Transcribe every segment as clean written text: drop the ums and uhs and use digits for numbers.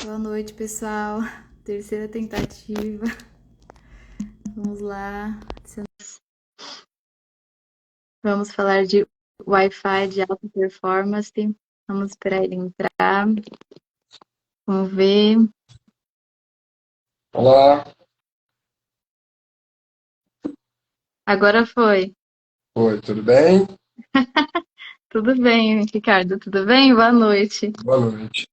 Boa noite, pessoal. Terceira tentativa. Vamos lá. Vamos falar de Wi-Fi de alta performance. Vamos esperar ele entrar. Vamos ver. Olá, Agora foi. oi, tudo bem? Tudo bem, Ricardo? Tudo bem? Boa noite. Boa noite.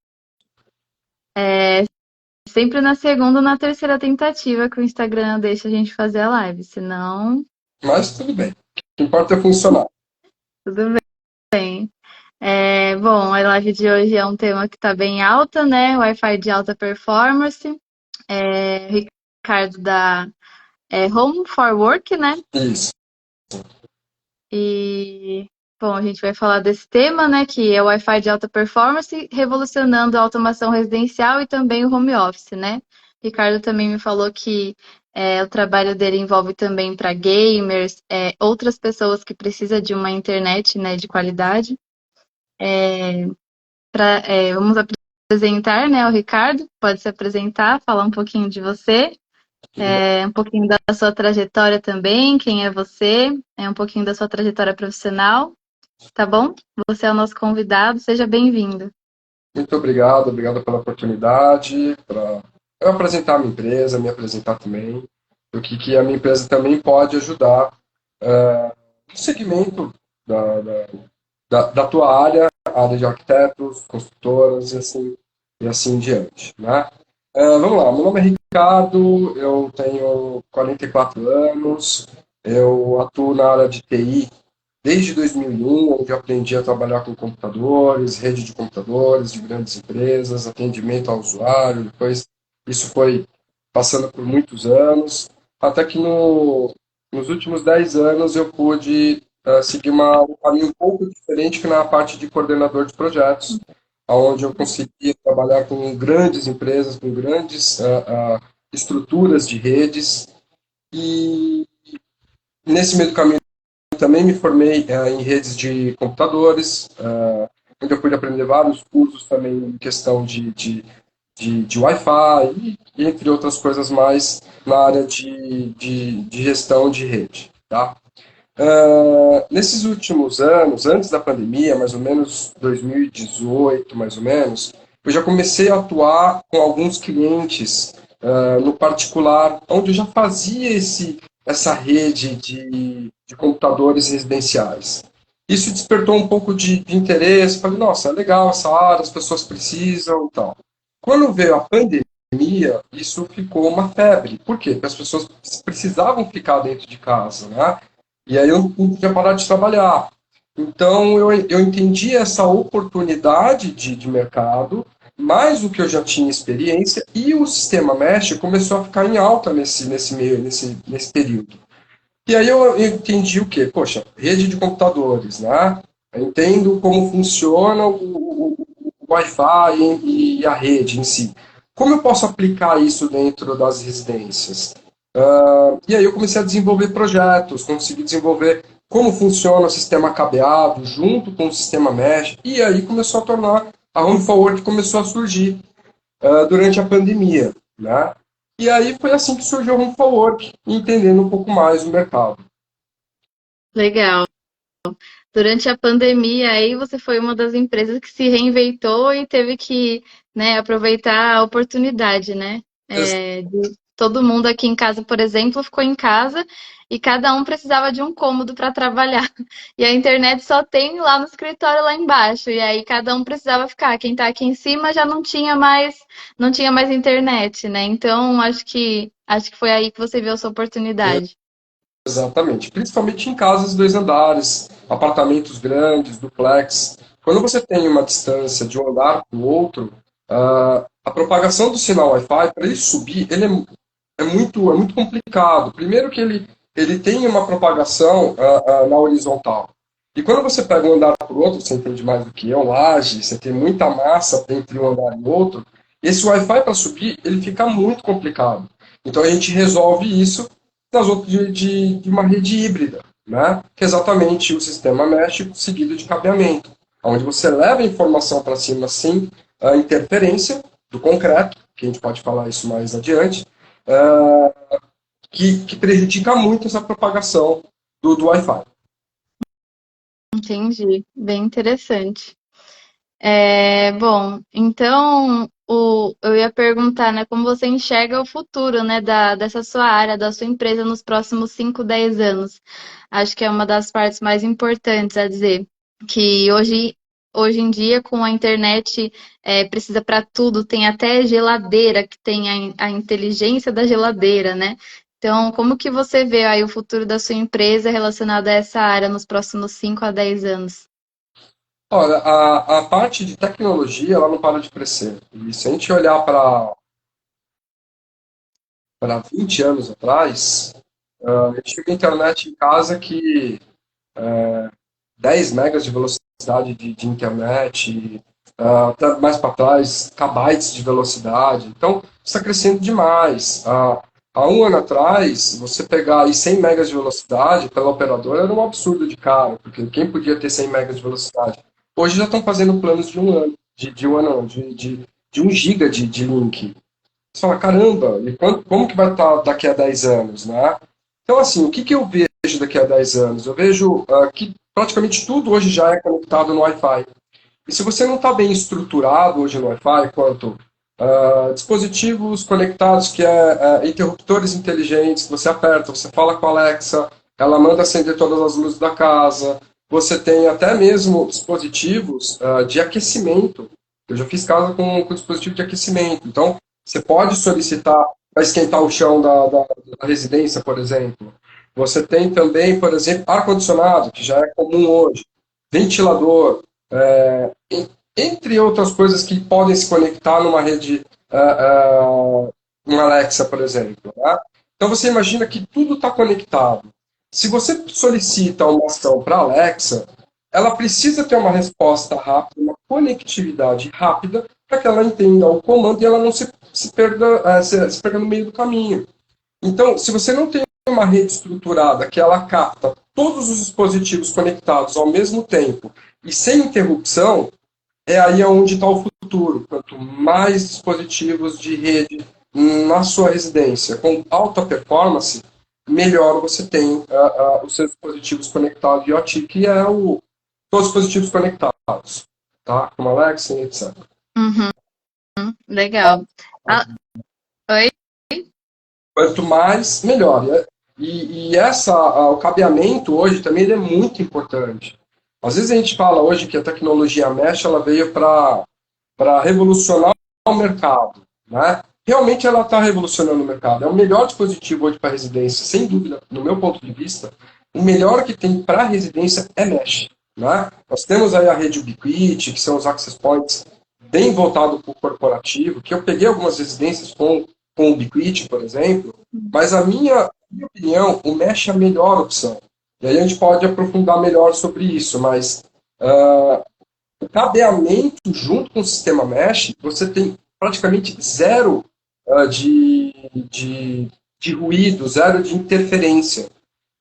Sempre na segunda ou na terceira tentativa que o Instagram deixa a gente fazer a live. Senão, Mas tudo bem. O que importa é funcionar. tudo bem. Bom, a live de hoje é um tema que está bem alta, né? Wi-Fi de alta performance. Ricardo da Home for Work, né? Isso. E, bom, a gente vai falar desse tema, né? Que é o Wi-Fi de alta performance, revolucionando a automação residencial e também o home office, né? Ricardo também me falou que o trabalho dele envolve também para gamers, outras pessoas que precisam de uma internet, né, de qualidade. Vamos apresentar, né, o Ricardo. Pode se apresentar, falar um pouquinho de você. Tudo bem. Um pouquinho da sua trajetória também, quem é você, um pouquinho da sua trajetória profissional, tá bom? Você é o nosso convidado, seja bem-vindo. Muito obrigado, obrigado pela oportunidade, para eu apresentar a minha empresa, me apresentar também, o que a minha empresa também pode ajudar no segmento da tua área, área de arquitetos, construtoras e assim em diante, né? Vamos lá, meu nome é Ricardo, eu tenho 44 anos, eu atuo na área de TI desde 2001, onde eu aprendi a trabalhar com computadores, rede de computadores de grandes empresas, atendimento ao usuário, depois isso foi passando por muitos anos, até que nos últimos 10 anos eu pude seguir um caminho um pouco diferente que na parte de coordenador de projetos, onde eu consegui trabalhar com grandes empresas, com grandes estruturas de redes, e nesse meio do caminho também me formei em redes de computadores, onde eu pude aprender vários cursos também em questão de Wi-Fi, e entre outras coisas mais na área de gestão de rede. Tá? Nesses últimos anos, antes da pandemia, mais ou menos 2018, mais ou menos, eu já comecei a atuar com alguns clientes no particular, onde eu já fazia essa rede de computadores residenciais. Isso despertou um pouco de interesse, falei, nossa, é legal essa área, as pessoas precisam e tal. Quando veio a pandemia, isso ficou uma febre. Por quê? Porque as pessoas precisavam ficar dentro de casa, né? E aí eu não podia parar de trabalhar. Então eu entendi essa oportunidade de mercado, mais o que eu já tinha experiência, e o sistema Mesh começou a ficar em alta nesse período. E aí eu entendi o quê? Poxa, rede de computadores, né? Eu entendo como funciona o Wi-Fi e a rede em si. Como eu posso aplicar isso dentro das residências? E aí eu comecei a desenvolver projetos, consegui desenvolver como funciona o sistema cabeado junto com o sistema mesh, e aí começou a tornar, a Home for Work começou a surgir durante a pandemia, né? E aí foi assim que surgiu a Home for Work, entendendo um pouco mais o mercado. Legal. Durante a pandemia, aí você foi uma das empresas que se reinventou e teve que, né, aproveitar a oportunidade, né? Todo mundo aqui em casa, por exemplo, ficou em casa e cada um precisava de um cômodo para trabalhar. E a internet só tem lá no escritório lá embaixo. E aí cada um precisava ficar. Quem está aqui em cima já não tinha mais internet, né? Então acho que foi aí que você viu a sua oportunidade. Exatamente, principalmente em casas de 2 andares, apartamentos grandes, duplex. Quando você tem uma distância de um andar para o outro, a propagação do sinal Wi-Fi, para ele subir, ele é muito complicado. Primeiro que ele tem uma propagação na horizontal. E quando você pega um andar para o outro, você entende mais do que eu, laje, você tem muita massa entre um andar e outro, esse Wi-Fi para subir, ele fica muito complicado. Então a gente resolve isso nas outras de uma rede híbrida, né? Que é exatamente o sistema mesh seguido de cabeamento, onde você leva a informação para cima sem interferência, do concreto, que a gente pode falar isso mais adiante, uh, que prejudica muito essa propagação do Wi-Fi. Entendi. Bem interessante. Bom, então eu ia perguntar, né, como você enxerga o futuro, né, dessa sua área, da sua empresa nos próximos 5, 10 anos. Acho que é uma das partes mais importantes a dizer, que hoje em dia, com a internet, precisa para tudo, tem até geladeira que tem a inteligência da geladeira, né? Então, como que você vê aí o futuro da sua empresa relacionado a essa área nos próximos 5 a 10 anos? Olha, a parte de tecnologia, ela não para de crescer. E se a gente olhar para 20 anos atrás, eu tive internet em casa que 10 megas de velocidade de internet, até mais para trás, kbytes de velocidade. Então, está crescendo demais. Há um ano atrás, você pegar aí 100 megas de velocidade pela operadora era um absurdo de caro, porque quem podia ter 100 megas de velocidade? Hoje já estão fazendo planos de um ano, de um ano, não, de 1 giga de link. Você fala, caramba, e como que vai estar daqui a 10 anos, né? Então, assim, o que eu vejo daqui a 10 anos? Eu vejo que praticamente tudo hoje já é conectado no Wi-Fi. E se você não está bem estruturado hoje no Wi-Fi, quanto dispositivos conectados, que é interruptores inteligentes, que você aperta, você fala com a Alexa, ela manda acender todas as luzes da casa. Você tem até mesmo dispositivos de aquecimento. Eu já fiz casa com dispositivo de aquecimento. Então, você pode solicitar para esquentar o chão da residência, por exemplo. Você tem também, por exemplo, ar-condicionado, que já é comum hoje, ventilador, é, entre outras coisas que podem se conectar numa rede, uma Alexa, por exemplo. Né? Então você imagina que tudo está conectado. Se você solicita uma ação para a Alexa, ela precisa ter uma resposta rápida, uma conectividade rápida, para que ela entenda o comando e ela não se perda, se perda no meio do caminho. Então, se você não tem uma rede estruturada que ela capta todos os dispositivos conectados ao mesmo tempo e sem interrupção, é aí onde está o futuro. Quanto mais dispositivos de rede na sua residência com alta performance, melhor você tem os seus dispositivos conectados IoT, que é todos os dispositivos conectados, tá? Como Alexa e etc. Uhum, legal. Ah, oi? Quanto mais, melhor. E o cabeamento hoje também ele é muito importante. Às vezes a gente fala hoje que a tecnologia mesh ela veio para revolucionar o mercado, né? Realmente ela está revolucionando o mercado. É o melhor dispositivo hoje para residência, sem dúvida, no meu ponto de vista. O melhor que tem para residência é mesh, né? Nós temos aí a rede Ubiquiti, que são os access points bem voltado para o corporativo, que eu peguei algumas residências com o Ubiquiti, por exemplo, mas minha opinião, o mesh é a melhor opção. E aí a gente pode aprofundar melhor sobre isso, mas o cabeamento junto com o sistema mesh, você tem praticamente zero de ruído, zero de interferência.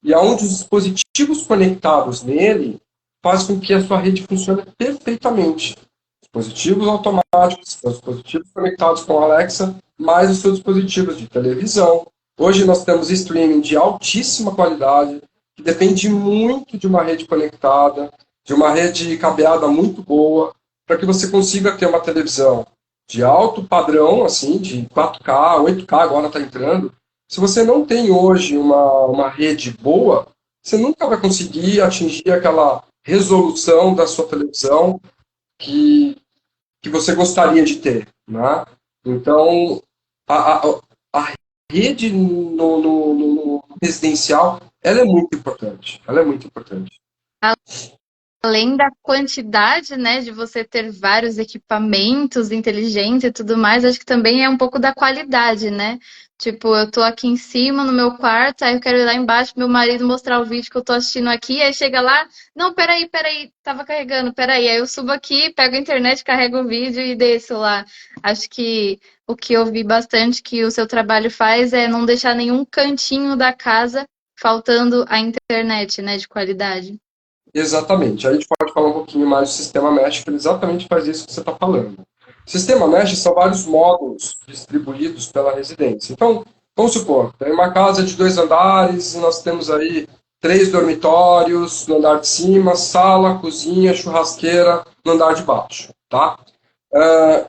E aonde os dispositivos conectados nele faz com que a sua rede funcione perfeitamente. Dispositivos automáticos, dispositivos conectados com a Alexa, mais os seus dispositivos de televisão. Hoje nós temos streaming de altíssima qualidade, que depende muito de uma rede conectada, de uma rede cabeada muito boa, para que você consiga ter uma televisão de alto padrão, assim, de 4K, 8K agora está entrando. Se você não tem hoje uma rede boa, você nunca vai conseguir atingir aquela resolução da sua televisão que, que você gostaria de ter. Né? Então, a rede no residencial ela é muito importante. Ela é muito importante. Além da quantidade, né, de você ter vários equipamentos inteligentes e tudo mais, acho que também é um pouco da qualidade, né? Tipo, eu tô aqui em cima no meu quarto, aí eu quero ir lá embaixo pro meu marido mostrar o vídeo que eu tô assistindo aqui, aí chega lá, não, peraí, tava carregando, peraí. Aí eu subo aqui, pego a internet, carrego o vídeo e desço lá. Acho que o que eu vi bastante que o seu trabalho faz é não deixar nenhum cantinho da casa faltando a internet, né, de qualidade. Exatamente. Aí a gente pode falar um pouquinho mais do sistema mesh, que ele exatamente faz isso que você está falando. Sistema mesh são vários módulos distribuídos pela residência. Então, vamos supor, tem uma casa de 2 andares e nós temos aí 3 dormitórios no andar de cima, sala, cozinha, churrasqueira no andar de baixo, tá?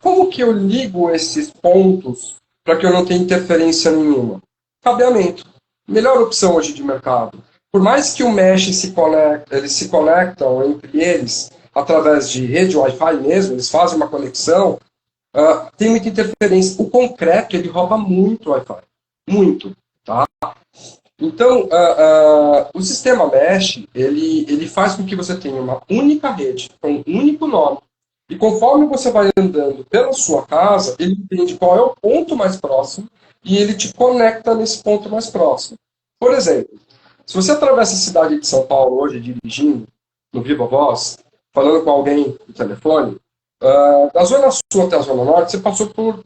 Como que eu ligo esses pontos para que eu não tenha interferência nenhuma? Cabeamento. Melhor opção hoje de mercado. Por mais que o mesh eles se conectam entre eles através de rede Wi-Fi mesmo, eles fazem uma conexão, tem muita interferência. O concreto, ele rouba muito Wi-Fi. Muito, tá? Então, o sistema mesh, ele faz com que você tenha uma única rede, com um único nome. E conforme você vai andando pela sua casa, ele entende qual é o ponto mais próximo e ele te conecta nesse ponto mais próximo. Por exemplo, se você atravessa a cidade de São Paulo hoje dirigindo, no Viva Voz, falando com alguém no telefone, da Zona Sul até a Zona Norte, você passou por,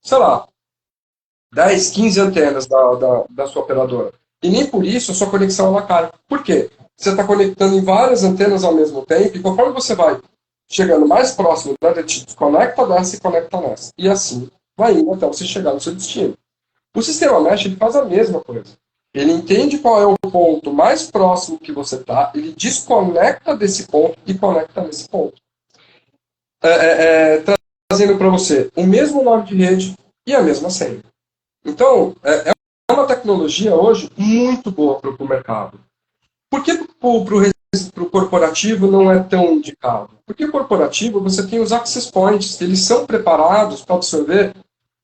sei lá, 10, 15 antenas da sua operadora. E nem por isso a sua conexão ela cai. Por quê? Você está conectando em várias antenas ao mesmo tempo, e conforme você vai chegando mais próximo, ele te desconecta dessa e conecta nessa. E assim vai indo até você chegar no seu destino. O sistema mesh ele faz a mesma coisa. Ele entende qual é o ponto mais próximo que você está, ele desconecta desse ponto e conecta nesse ponto. Trazendo para você o mesmo nome de rede e a mesma senha. Então, é uma tecnologia hoje muito boa para o mercado. Por que para o corporativo não é tão indicado? Porque o corporativo você tem os access points, que eles são preparados para absorver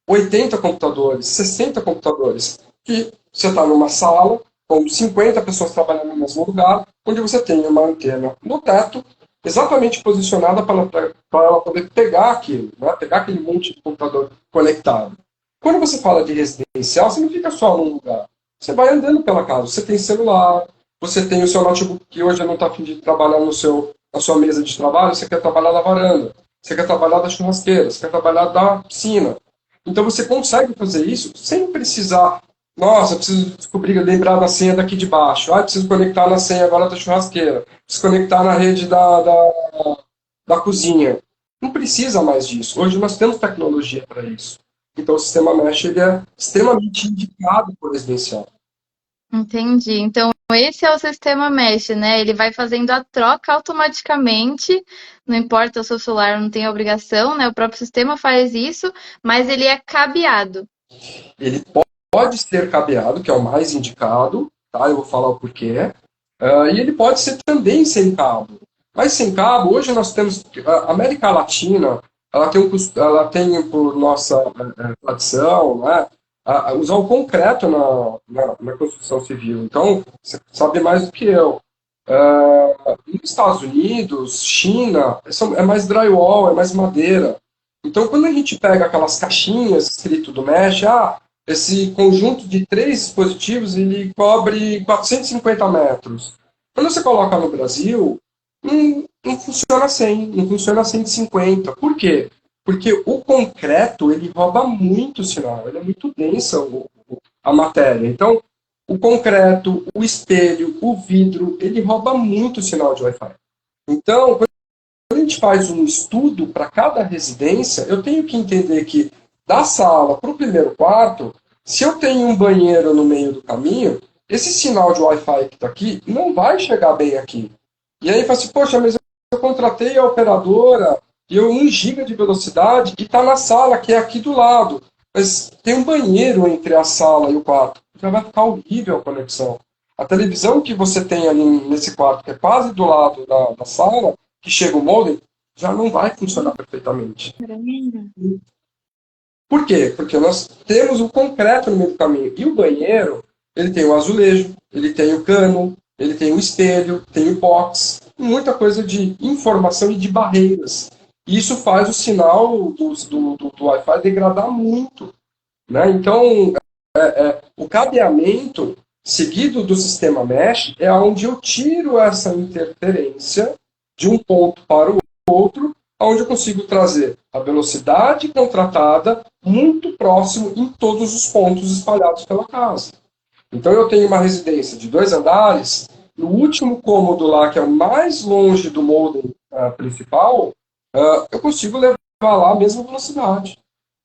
80 computadores, 60 computadores, que você está numa sala com 50 pessoas trabalhando no mesmo lugar, onde você tem uma antena no teto, exatamente posicionada para ela poder pegar aquilo, né? Pegar aquele monte de computador conectado. Quando você fala de residencial, você não fica só num lugar. Você vai andando pela casa. Você tem celular, você tem o seu notebook que hoje não está a fim de trabalhar na sua mesa de trabalho, você quer trabalhar na varanda, você quer trabalhar da churrasqueira, você quer trabalhar da piscina. Então você consegue fazer isso sem precisar. Nossa, preciso descobrir, lembrar da senha daqui de baixo. Preciso conectar na senha agora da churrasqueira. Preciso conectar na rede da cozinha. Não precisa mais disso. Hoje nós temos tecnologia para isso. Então o sistema mesh ele é extremamente indicado por residencial. Entendi. Então, esse é o sistema mesh, né? Ele vai fazendo a troca automaticamente, não importa o seu celular, não tem obrigação, né? O próprio sistema faz isso, mas ele é cabeado. Ele pode ser cabeado, que é o mais indicado, tá? Eu vou falar o porquê. E ele pode ser também sem cabo. Mas sem cabo, hoje nós temos. A América Latina, ela tem por nossa tradição, né? Usar o concreto na construção civil. Então, você sabe mais do que eu. Nos Estados Unidos, China, é mais drywall, é mais madeira. Então, quando a gente pega aquelas caixinhas escrito do mesh, esse conjunto de 3 dispositivos ele cobre 450 metros. Quando você coloca no Brasil, não funciona 100, não funciona 150. Por quê? Porque o concreto ele rouba muito sinal, ele é muito densa a matéria. Então, o concreto, o espelho, o vidro, ele rouba muito sinal de Wi-Fi. Então, quando a gente faz um estudo para cada residência, eu tenho que entender que da sala para o primeiro quarto, se eu tenho um banheiro no meio do caminho, esse sinal de Wi-Fi que está aqui não vai chegar bem aqui. E aí fala assim, poxa, mas eu contratei a operadora, deu 1 GB de velocidade e está na sala, que é aqui do lado. Mas tem um banheiro entre a sala e o quarto. Já vai ficar horrível a conexão. A televisão que você tem ali nesse quarto, que é quase do lado da sala, que chega o modem, já não vai funcionar perfeitamente. Por quê? Porque nós temos o concreto no meio do caminho. E o banheiro, ele tem o azulejo, ele tem o cano, ele tem o espelho, tem o box, muita coisa de informação e de barreiras. E isso faz o sinal do Wi-Fi degradar muito. Né? Então, o cabeamento seguido do sistema mesh é onde eu tiro essa interferência de um ponto para o outro, onde eu consigo trazer a velocidade contratada muito próximo em todos os pontos espalhados pela casa. Então eu tenho uma residência de 2 andares, no último cômodo lá, que é o mais longe do modem principal, eu consigo levar lá a mesma velocidade.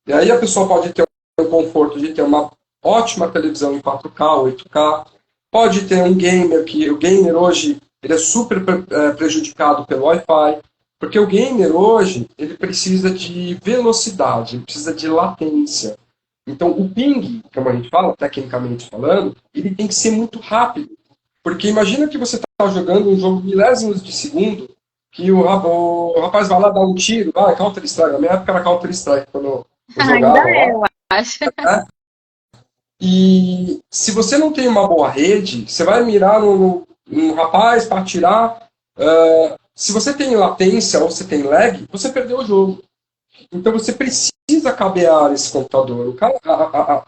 E aí a pessoa pode ter o conforto de ter uma ótima televisão em 4K, 8K, pode ter um gamer, que o gamer hoje ele é super prejudicado pelo Wi-Fi, porque o gamer hoje ele precisa de velocidade, ele precisa de latência. Então o ping, como a gente fala, tecnicamente falando, ele tem que ser muito rápido. Porque imagina que você está jogando um jogo milésimos de segundo, que o rapaz vai lá dar um tiro, Counter-Strike, na minha época era Counter-Strike, quando eu Ainda jogava é, lá, eu acho. né? E se você não tem uma boa rede, você vai mirar no rapaz para atirar. Se você tem latência ou você tem lag, você perdeu o jogo. Então você precisa cabear esse computador.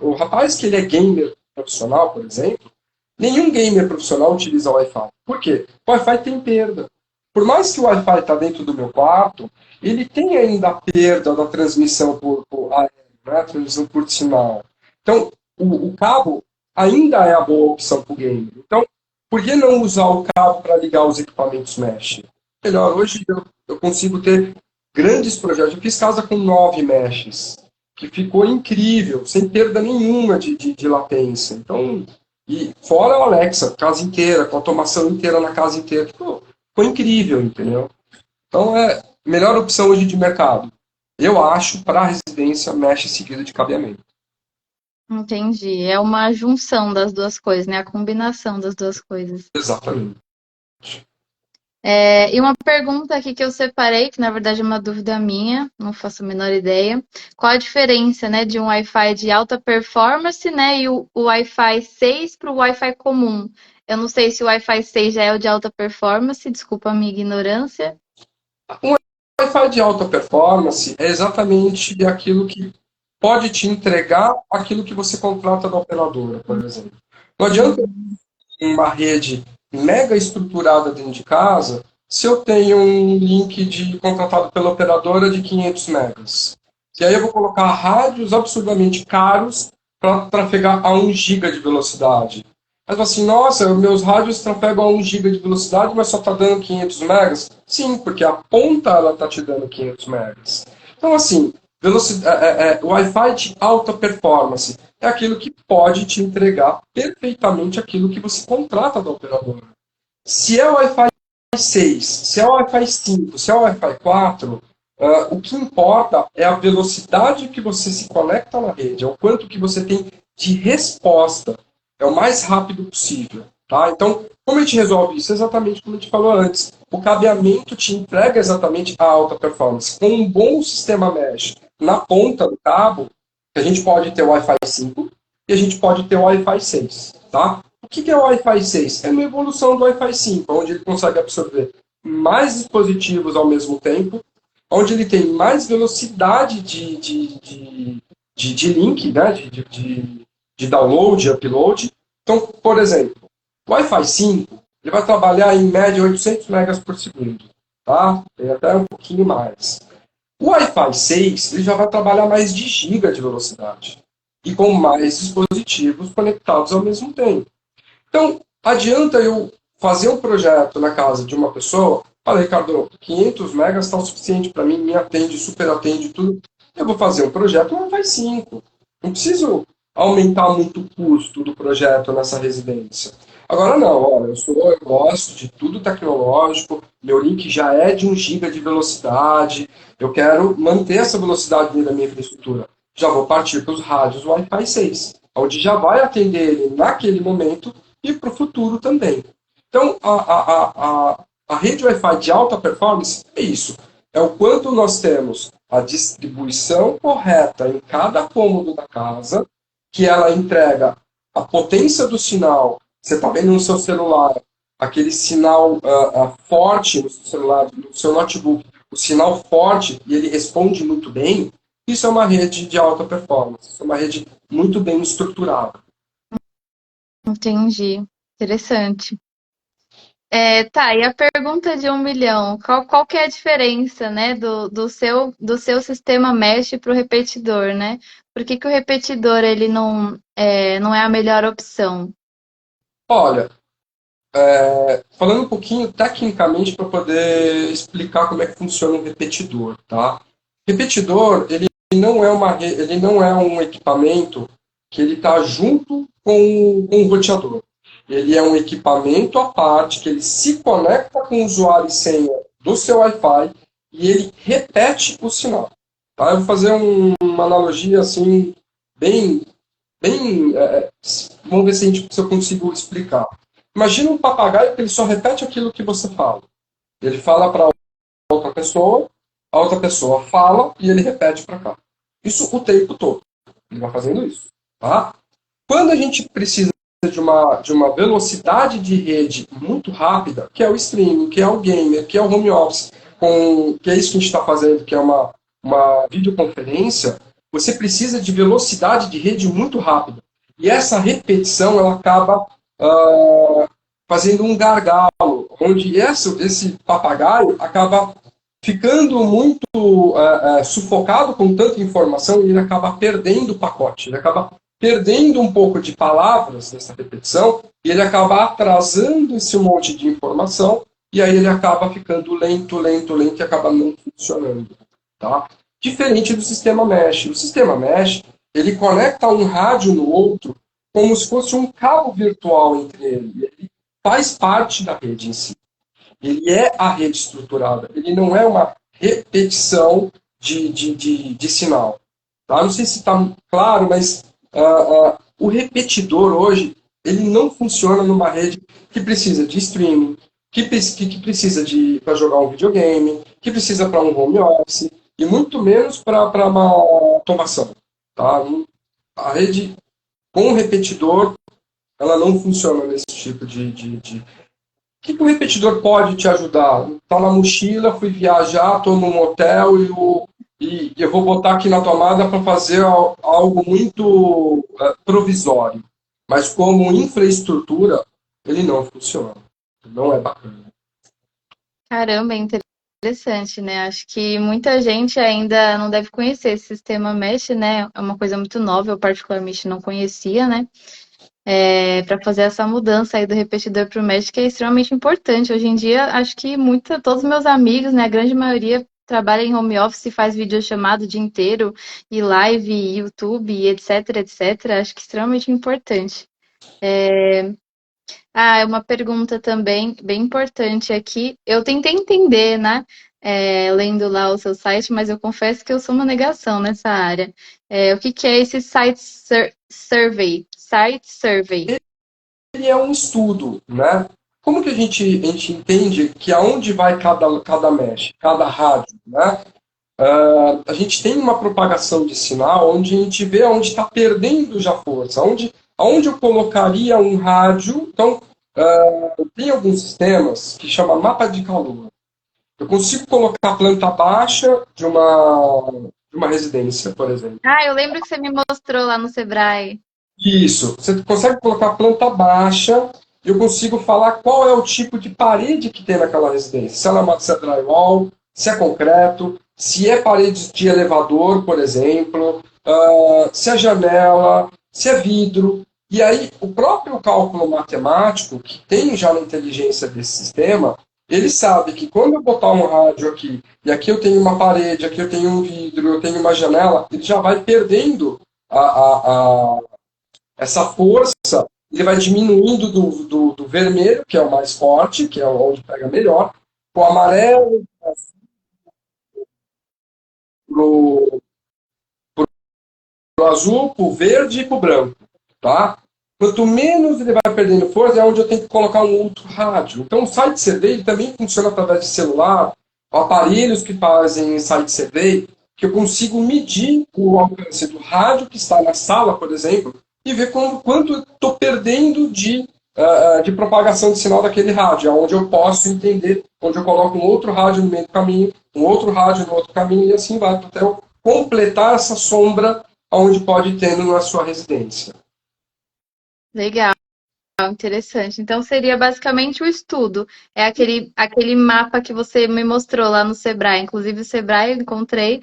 O rapaz que ele é gamer profissional, por exemplo, nenhum gamer profissional utiliza Wi-Fi. Por quê? O Wi-Fi tem perda. Por mais que o Wi-Fi está dentro do meu quarto, ele tem ainda a perda da transmissão por aéreo, né? Transmissão por sinal. Então, o cabo ainda é a boa opção para o gamer. Então, por que não usar o cabo para ligar os equipamentos mesh? Melhor, hoje eu consigo ter grandes projetos. Eu fiz casa com 9 meshes, que ficou incrível, sem perda nenhuma de latência. Então, e fora a Alexa, casa inteira, com automação inteira na casa inteira. Ficou incrível, entendeu? Então é a melhor opção hoje de mercado. Eu acho, para a residência, mesh seguido de cabeamento. Entendi. É uma junção das duas coisas, né? A combinação das duas coisas. Exatamente. E uma pergunta aqui que eu separei, que na verdade é uma dúvida minha, não faço a menor ideia. Qual a diferença, né, de um Wi-Fi de alta performance, né, e o Wi-Fi 6 para o Wi-Fi comum? Eu não sei se o Wi-Fi 6 já é o de alta performance, desculpa a minha ignorância. Um Wi-Fi de alta performance é exatamente aquilo que pode te entregar aquilo que você contrata da operadora, por exemplo. Não adianta Uhum. uma rede mega estruturada dentro de casa se eu tenho um link contratado pela operadora de 500 megas. E aí eu vou colocar rádios absurdamente caros para trafegar a 1 giga de velocidade. Mas assim, nossa, meus rádios trafegam a 1 giga de velocidade, mas só está dando 500 megas? Sim, porque a ponta ela está te dando 500 megas. Então assim, Wi-Fi de alta performance é aquilo que pode te entregar perfeitamente aquilo que você contrata da operadora. Se é o Wi-Fi 6, se é o Wi-Fi 5, se é o Wi-Fi 4, o que importa é a velocidade que você se conecta na rede, é o quanto que você tem de resposta. É o mais rápido possível. Tá? Então, como a gente resolve isso? Exatamente como a gente falou antes. O cabeamento te entrega exatamente a alta performance. Com um bom sistema mesh na ponta do cabo, a gente pode ter o Wi-Fi 5 e a gente pode ter o Wi-Fi 6. Tá? O que é o Wi-Fi 6? É uma evolução do Wi-Fi 5, onde ele consegue absorver mais dispositivos ao mesmo tempo, onde ele tem mais velocidade de link, né? de download, upload. Então, por exemplo, o Wi-Fi 5 ele vai trabalhar em média 800 megas por segundo. Tá? Tem até um pouquinho mais. O Wi-Fi 6 ele já vai trabalhar mais de giga de velocidade e com mais dispositivos conectados ao mesmo tempo. Então, adianta eu fazer um projeto na casa de uma pessoa, fala, Ricardo, 500 megas está o suficiente para mim, me atende, super atende tudo. Eu vou fazer um projeto, mas vai 5. Não preciso aumentar muito o custo do projeto nessa residência. Agora não, olha, eu gosto de tudo tecnológico, meu link já é de 1 giga de velocidade, eu quero manter essa velocidade dentro da minha infraestrutura. Já vou partir para os rádios Wi-Fi 6, onde já vai atender ele naquele momento e para o futuro também. Então, a rede Wi-Fi de alta performance é isso. É o quanto nós temos a distribuição correta em cada cômodo da casa, que ela entrega a potência do sinal. Você está vendo no seu celular aquele sinal forte no seu celular, no seu notebook, o sinal forte e ele responde muito bem. Isso é uma rede de alta performance. Isso é uma rede muito bem estruturada. Entendi. Interessante. Tá, e a pergunta de 1 milhão, qual que é a diferença, né, do seu sistema mesh para o repetidor, né? Por que que o repetidor ele não é a melhor opção? Olha, falando um pouquinho tecnicamente para poder explicar como é que funciona um repetidor, tá? Repetidor, ele não é um equipamento que ele está junto com o roteador. Ele é um equipamento à parte que ele se conecta com o usuário e senha do seu Wi-Fi e ele repete o sinal. Tá? Eu vou fazer uma analogia assim bem, vamos ver se eu consigo explicar. Imagina um papagaio que ele só repete aquilo que você fala. Ele fala para outra pessoa, a outra pessoa fala e ele repete para cá. Isso o tempo todo. Ele vai fazendo isso. Tá? Quando a gente precisa de uma velocidade de rede muito rápida, que é o streaming, que é o gamer, que é o home office, que é isso que a gente está fazendo, que é uma videoconferência, você precisa de velocidade de rede muito rápida. E essa repetição ela acaba fazendo um gargalo, onde esse papagaio acaba ficando muito sufocado com tanta informação e ele acaba perdendo o pacote, ele acaba perdendo um pouco de palavras nessa repetição e ele acaba atrasando esse monte de informação e aí ele acaba ficando lento e acaba não funcionando. Tá? Diferente do sistema mesh. O sistema mesh, ele conecta um rádio no outro como se fosse um cabo virtual entre ele. Ele faz parte da rede em si. Ele é a rede estruturada. Ele não é uma repetição de sinal. Tá? Não sei se está claro, mas o repetidor hoje ele não funciona numa rede que precisa de streaming, que precisa para jogar um videogame, que precisa para um home office, e muito menos para uma automação. Tá? A rede com repetidor ela não funciona nesse tipo de... O que o repetidor pode te ajudar? Tá na mochila, fui viajar, estou num hotel e eu vou botar aqui na tomada para fazer algo muito provisório. Mas como infraestrutura, ele não funciona. Não é bacana. Caramba, é interessante, né? Acho que muita gente ainda não deve conhecer esse sistema mesh, né? É uma coisa muito nova, eu particularmente não conhecia, né? Para fazer essa mudança aí do repetidor para o mesh, que é extremamente importante. Hoje em dia, acho que todos os meus amigos, né, a grande maioria trabalha em home office, faz videochamada o dia inteiro, e live, e YouTube, e etc, etc. Acho que é extremamente importante. É uma pergunta também bem importante aqui. Eu tentei entender, né, lendo lá o seu site, mas eu confesso que eu sou uma negação nessa área. O que que é esse survey? Site survey. Ele é um estudo, né? Como que a gente entende que aonde vai cada mesh, cada rádio, né? A gente tem uma propagação de sinal onde a gente vê onde está perdendo já força, onde eu colocaria um rádio. Então, tem alguns sistemas que chama mapa de calor. Eu consigo colocar a planta baixa de uma residência, por exemplo. Ah, eu lembro que você me mostrou lá no Sebrae. Isso. Você consegue colocar a planta baixa e eu consigo falar qual é o tipo de parede que tem naquela residência. Se é drywall, se é concreto, se é parede de elevador, por exemplo, se é janela, se é vidro. E aí, o próprio cálculo matemático, que tem já na inteligência desse sistema, ele sabe que quando eu botar um rádio aqui, e aqui eu tenho uma parede, aqui eu tenho um vidro, eu tenho uma janela, ele já vai perdendo essa força, ele vai diminuindo do vermelho, que é o mais forte, que é onde pega melhor, o amarelo, pro azul, pro verde e pro branco, tá? Quanto menos ele vai perdendo força, é onde eu tenho que colocar um outro rádio. Então, o site survey ele também funciona através de celular, aparelhos que fazem site survey, que eu consigo medir o alcance do rádio que está na sala, por exemplo, e ver quanto eu estou perdendo de propagação de sinal daquele rádio, onde eu posso entender, onde eu coloco um outro rádio no meio do caminho, um outro rádio no outro caminho, e assim vai, até eu completar essa sombra onde pode ter na sua residência. Legal, interessante. Então seria basicamente o estudo. É aquele mapa que você me mostrou lá no Sebrae. Inclusive, o Sebrae eu encontrei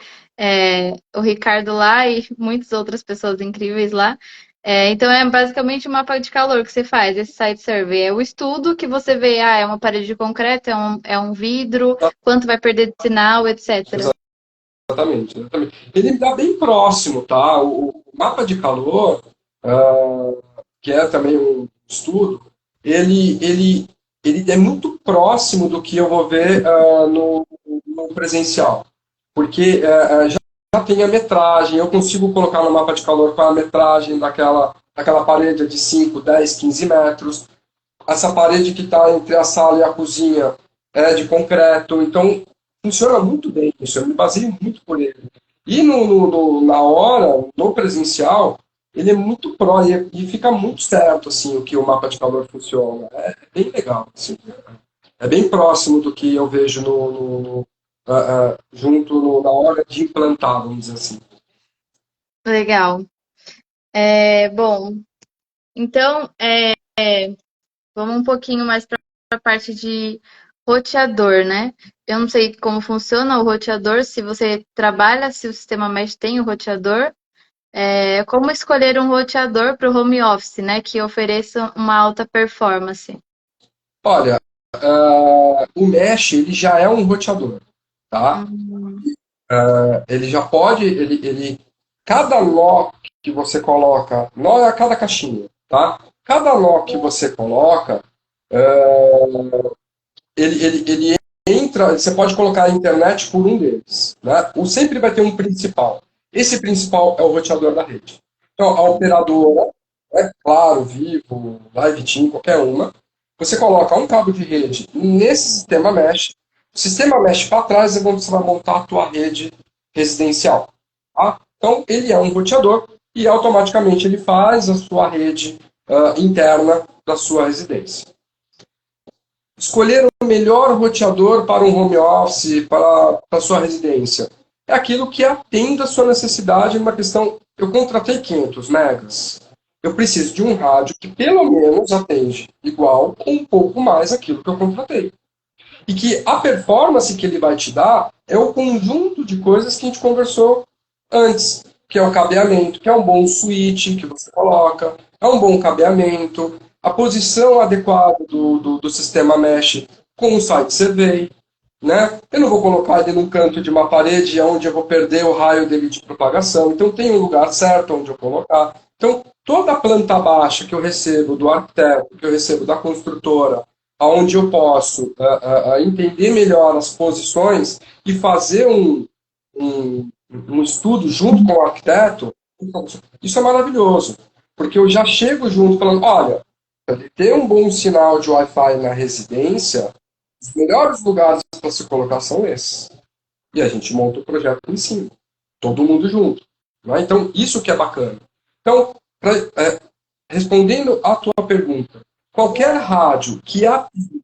o Ricardo lá e muitas outras pessoas incríveis lá. Então é basicamente o mapa de calor que você faz, esse site survey. É o estudo que você vê, é uma parede de concreto, é um vidro, quanto vai perder de sinal, etc. Exatamente, exatamente. Ele me dá bem próximo, tá? O mapa de calor, que é também um estudo, ele é muito próximo do que eu vou ver no presencial. Porque já tem a metragem, eu consigo colocar no mapa de calor qual é a metragem daquela parede de 5, 10, 15 metros. Essa parede que está entre a sala e a cozinha é de concreto, então funciona muito bem isso, eu me baseio muito por ele. E na hora, no presencial, ele é muito pró e fica muito certo assim, o que o mapa de calor funciona. É bem legal. Assim, é bem próximo do que eu vejo junto na hora de implantar, vamos dizer assim. Legal. Bom, então, vamos um pouquinho mais para a parte de roteador, né? Eu não sei como funciona o roteador, se você trabalha, se o sistema mesh tem o roteador. Como escolher um roteador para o home office, né? Que ofereça uma alta performance. Olha, o mesh ele já é um roteador, tá? Hum, Ele já pode, cada nó que você coloca, nó é cada caixinha, tá? Cada nó que você coloca, ele entra, você pode colocar a internet por um deles, né? Sempre vai ter um principal. Esse principal é o roteador da rede. Então, a operadora, claro, Vivo, Live Team, qualquer uma, você coloca um cabo de rede nesse sistema mesh, o sistema mesh para trás é onde você vai montar a tua rede residencial. Tá? Então, ele é um roteador e automaticamente ele faz a sua rede interna da sua residência. Escolher o melhor roteador para um home office, para a sua residência. É aquilo que atenda a sua necessidade numa questão. Eu contratei 500 megas. Eu preciso de um rádio que pelo menos atende igual ou um pouco mais aquilo que eu contratei. E que a performance que ele vai te dar é o conjunto de coisas que a gente conversou antes, que é o cabeamento, que é um bom switch que você coloca, é um bom cabeamento, a posição adequada do sistema mesh com o site survey, né? Eu não vou colocar ele num canto de uma parede onde eu vou perder o raio dele de propagação, então tem um lugar certo onde eu colocar. Então, toda a planta baixa que eu recebo do arquiteto, que eu recebo da construtora, onde eu posso entender melhor as posições e fazer um estudo junto com o arquiteto, isso é maravilhoso. Porque eu já chego junto falando, olha, para ele ter um bom sinal de Wi-Fi na residência, os melhores lugares para se colocar são esses. E a gente monta o projeto em cima. Todo mundo junto. Né? Então, isso que é bacana. Então, respondendo à tua pergunta, qualquer rádio que atenda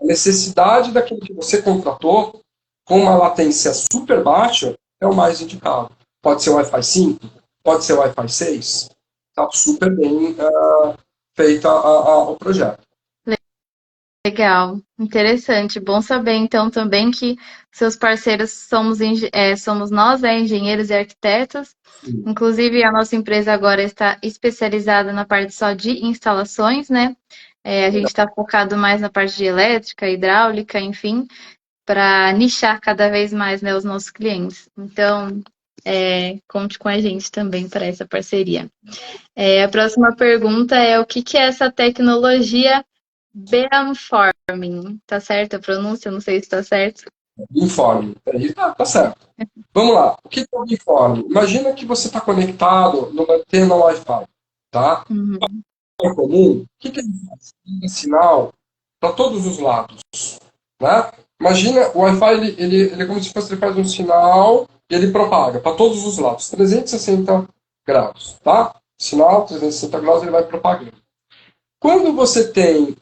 a necessidade daquilo que você contratou, com uma latência super baixa, é o mais indicado. Pode ser o Wi-Fi 5, pode ser o Wi-Fi 6. Está super bem feito o projeto. legal, interessante. Bom saber, então, também que seus parceiros somos nós, engenheiros e arquitetos. Sim. Inclusive, a nossa empresa agora está especializada na parte só de instalações, né? A gente está focado mais na parte de elétrica, hidráulica, enfim, para nichar cada vez mais, né, os nossos clientes. Então, conte com a gente também para essa parceria. A próxima pergunta é o que é essa tecnologia beamforming? Tá certo a pronúncia? Não sei se está certo. Informe. Aí tá certo. Vamos lá. O que é o informe? Imagina que você está conectado numa antena Wi-Fi. Tá? Uhum. É comum. O que ele faz? Ele dá sinal para todos os lados. Né? Imagina, o Wi-Fi ele é como se fosse, ele faz um sinal e ele propaga para todos os lados, 360 graus. Tá? Sinal, 360 graus, ele vai propagando. Quando você tem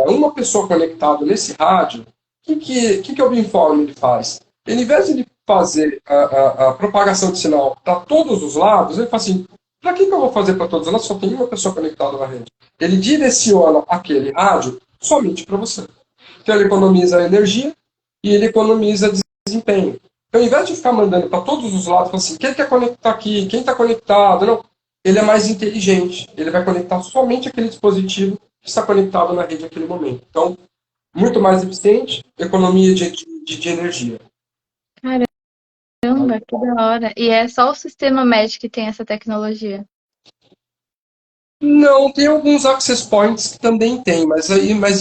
uma pessoa conectada nesse rádio, o que o beamforming ele faz? Ele, ao invés de ele fazer a propagação de sinal para todos os lados, ele fala assim, para que eu vou fazer para todos os lados? Só tem uma pessoa conectada na rede. Ele direciona aquele rádio somente para você. Então ele economiza energia e ele economiza desempenho. Então, ao invés de ficar mandando para todos os lados, assim, quem quer conectar aqui, quem está conectado, não, ele é mais inteligente. Ele vai conectar somente aquele dispositivo que está conectado na rede naquele momento. Então, muito mais eficiente, economia de energia. Caramba, Caramba, que da hora. E é só o sistema Magic que tem essa tecnologia. Não, tem alguns access points que também tem, mas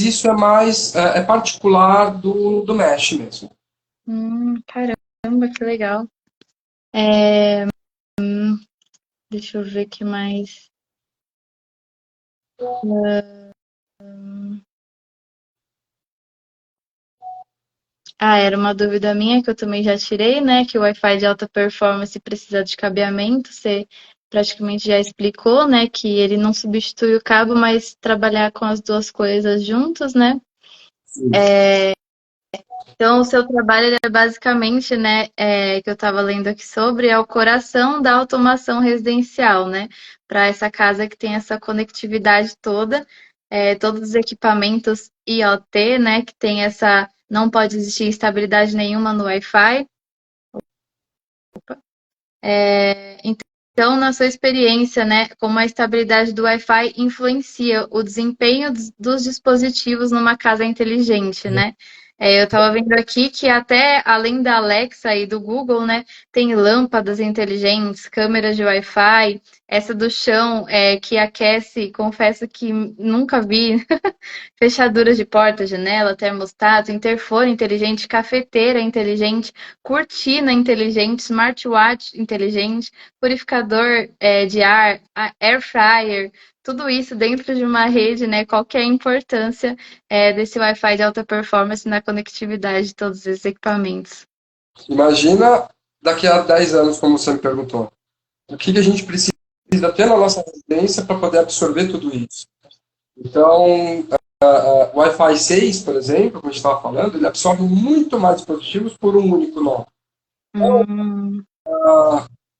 isso é mais é particular do Mesh mesmo. Caramba, que legal. É, deixa eu ver o que mais. Era uma dúvida minha que eu também já tirei, né? Que o Wi-Fi de alta performance precisa de cabeamento. Você praticamente já explicou, né? Que ele não substitui o cabo, mas trabalhar com as duas coisas juntos, né? Sim. Então, o seu trabalho ele é basicamente, né, que eu estava lendo aqui sobre, é o coração da automação residencial, né? Para essa casa que tem essa conectividade toda, todos os equipamentos IoT, né, que tem essa, não pode existir instabilidade nenhuma no Wi-Fi. Então, na sua experiência, né, como a estabilidade do Wi-Fi influencia o desempenho dos dispositivos numa casa inteligente, né? Eu estava vendo aqui que até além da Alexa e do Google, né, tem lâmpadas inteligentes, câmeras de Wi-Fi, essa do chão que aquece, confesso que nunca vi, fechaduras de porta, janela, termostato, interfone inteligente, cafeteira inteligente, cortina inteligente, smartwatch inteligente, purificador de ar, air fryer, tudo isso dentro de uma rede, né? Qual que é a importância desse Wi-Fi de alta performance na conectividade de todos esses equipamentos? Imagina daqui a 10 anos, como você me perguntou. O que a gente precisa ter na nossa residência para poder absorver tudo isso? Então, o Wi-Fi 6, por exemplo, como a gente estava falando, ele absorve muito mais dispositivos por um único nó. Hum,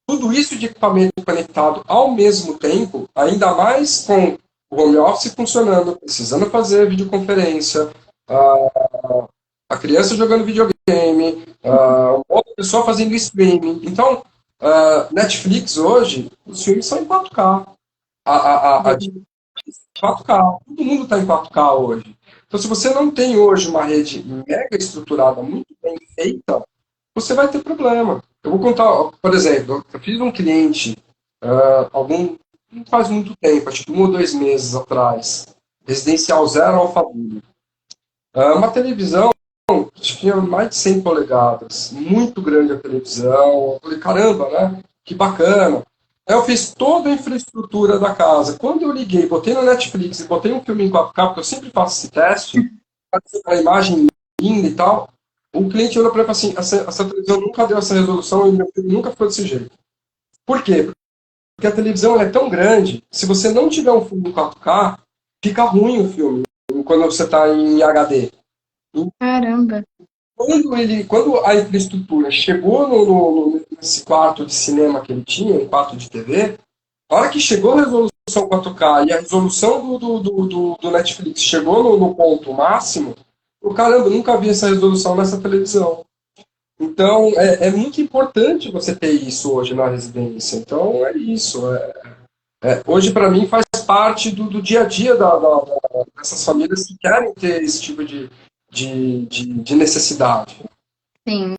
Tudo isso de equipamento conectado ao mesmo tempo, ainda mais com o home office funcionando, precisando fazer videoconferência, a criança jogando videogame, outra pessoa fazendo streaming. Então, Netflix hoje, os filmes são em 4K. A 4K. Todo mundo está em 4K hoje. Então, se você não tem hoje uma rede mega estruturada, muito bem feita, você vai ter problema. Eu vou contar, por exemplo, eu fiz um cliente não faz muito tempo, acho que 1 ou 2 meses atrás, residencial zero Alphaville. Uma televisão tinha mais de 100 polegadas, muito grande a televisão. Eu falei, caramba, né? Que bacana. Aí eu fiz toda a infraestrutura da casa. Quando eu liguei, botei no Netflix e botei um filme em 4K, porque eu sempre faço esse teste, a imagem linda e tal, o cliente olhou para mim e falou assim, essa televisão nunca deu essa resolução e meu filme nunca ficou desse jeito. Por quê? Porque a televisão é tão grande, se você não tiver um filme em 4K, fica ruim o filme quando você está em HD. caramba. Quando a infraestrutura chegou nesse quarto de cinema que ele tinha, um quarto de TV, a hora que chegou a resolução 4K e a resolução do Netflix chegou no ponto máximo, o caramba, eu nunca vi essa resolução nessa televisão. Então, é muito importante você ter isso hoje na residência. Então, é isso. Hoje, para mim, faz parte do dia a dia dessas famílias que querem ter esse tipo de necessidade. Sim.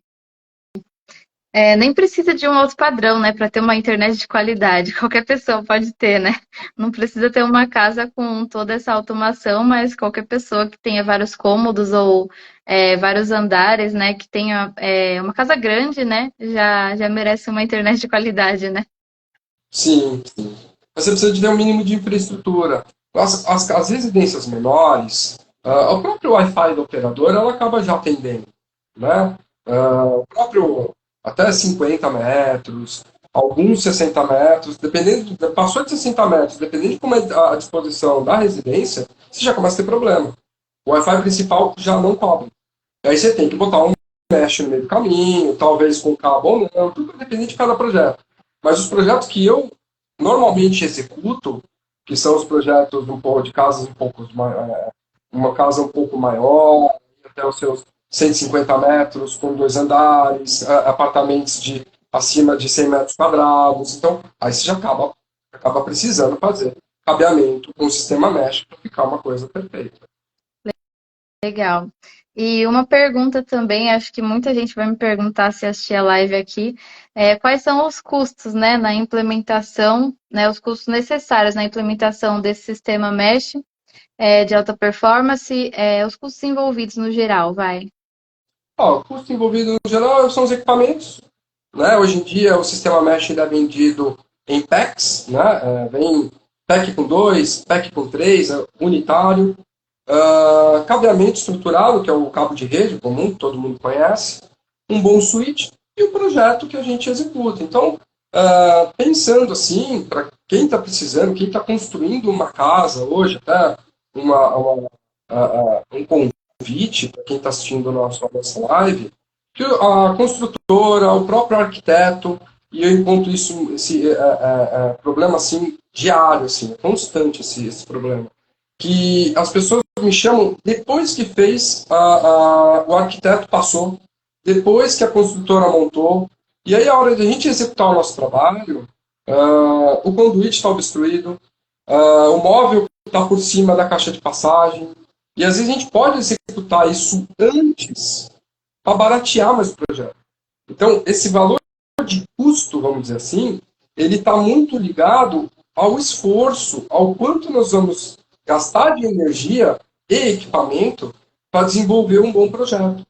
Nem precisa de um alto padrão, né, para ter uma internet de qualidade. Qualquer pessoa pode ter, né? Não precisa ter uma casa com toda essa automação, mas qualquer pessoa que tenha vários cômodos ou vários andares, né, que tenha uma casa grande, né, já merece uma internet de qualidade, né? Sim, sim. Você precisa de ter um mínimo de infraestrutura. As residências menores, o próprio Wi-Fi da operadora, ela acaba já atendendo, né? O próprio até 50 metros, alguns 60 metros, dependendo, passou de 60 metros, dependendo de como é a disposição da residência, você já começa a ter problema. O Wi-Fi principal já não cobre. Aí você tem que botar um mesh no meio do caminho, talvez com cabo ou não, tudo depende de cada projeto. Mas os projetos que eu normalmente executo, que são os projetos um pouco de casas um pouco uma casa um pouco maior, até os seus 150 metros, com 2 andares, apartamentos de acima de 100 metros quadrados. Então, aí você já acaba precisando fazer cabeamento com o sistema mesh para ficar uma coisa perfeita. Legal. E uma pergunta também, acho que muita gente vai me perguntar se assistir a live aqui, quais são os custos, né, na implementação, né, os custos necessários na implementação desse sistema Mesh, de alta performance, os custos envolvidos no geral, vai. Ó, o custo envolvido no geral são os equipamentos, né? Hoje em dia o sistema Mesh ainda é vendido em packs, né? Vem pack com dois, pack com três, unitário. Cabeamento estruturado, que é o cabo de rede comum, que todo mundo conhece, um bom switch e o projeto que a gente executa. Então, pensando assim, para quem está precisando, quem está construindo uma casa hoje, até um convite para quem está assistindo a nossa live, que a construtora, o próprio arquiteto, e eu encontro esse problema assim, diário, assim, constante esse problema, que as pessoas me chamam depois que fez, o arquiteto passou, depois que a construtora montou, e aí a hora de a gente executar o nosso trabalho, o conduíte está obstruído, o móvel está por cima da caixa de passagem, e às vezes a gente pode executar isso antes para baratear mais o projeto. Então, esse valor de custo, vamos dizer assim, ele está muito ligado ao esforço, ao quanto nós vamos gastar de energia e equipamento para desenvolver um bom projeto.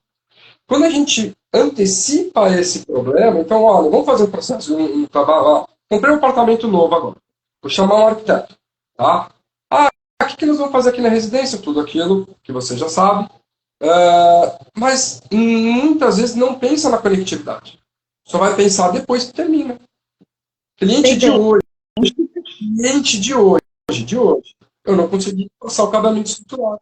Quando a gente antecipa esse problema, então, olha, vamos fazer um processo, um trabalho. Ó, comprei um apartamento novo agora. Vou chamar um arquiteto. Tá? O que nós vamos fazer aqui na residência? Tudo aquilo que você já sabe. Mas muitas vezes não pensa na conectividade. Só vai pensar depois que termina. Cliente de Legal. hoje, cliente de hoje, eu não consegui passar o cabeamento estruturado.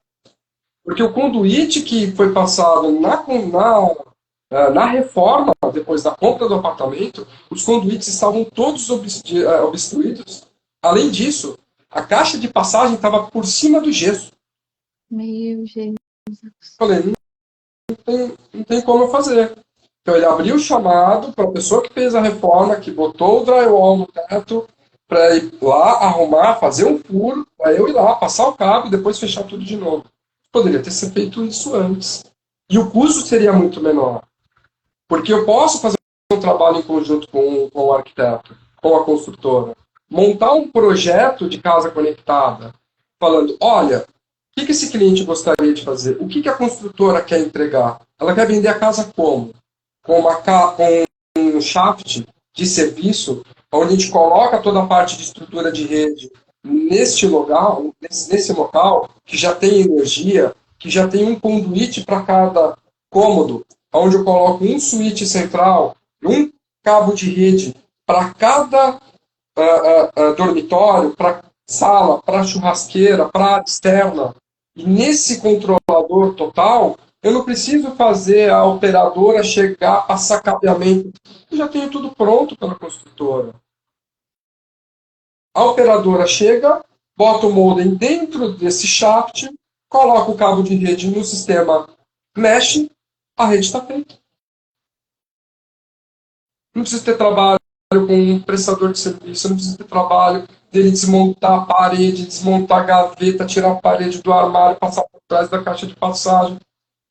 Porque o conduíte que foi passado na reforma, depois da compra do apartamento, os conduítes estavam todos obstruídos. Além disso, a caixa de passagem estava por cima do gesso. Meu Jesus. Falei, não tem como eu fazer. Então ele abriu o chamado para a pessoa que fez a reforma, que botou o drywall no teto, para ir lá arrumar, fazer um furo, para eu ir lá, passar o cabo e depois fechar tudo de novo. Poderia ter sido feito isso antes. E o custo seria muito menor. Porque eu posso fazer um trabalho em conjunto com o arquiteto, com a construtora, montar um projeto de casa conectada, falando, olha, o que esse cliente gostaria de fazer? O que a construtora quer entregar? Ela quer vender a casa como? Com um shaft de serviço, onde a gente coloca toda a parte de estrutura de rede nesse local, que já tem energia, que já tem um conduíte para cada cômodo, onde eu coloco um switch central, um cabo de rede para cada dormitório, para sala, para churrasqueira, para área externa. E nesse controlador total, eu não preciso fazer a operadora chegar, passar cabeamento. Eu já tenho tudo pronto pela construtora. A operadora chega, bota o modem dentro desse shaft, coloca o cabo de rede no sistema mesh, a rede está feita. Não precisa ter trabalho com um prestador de serviço, não precisa ter trabalho dele desmontar a parede, desmontar a gaveta, tirar a parede do armário, passar por trás da caixa de passagem.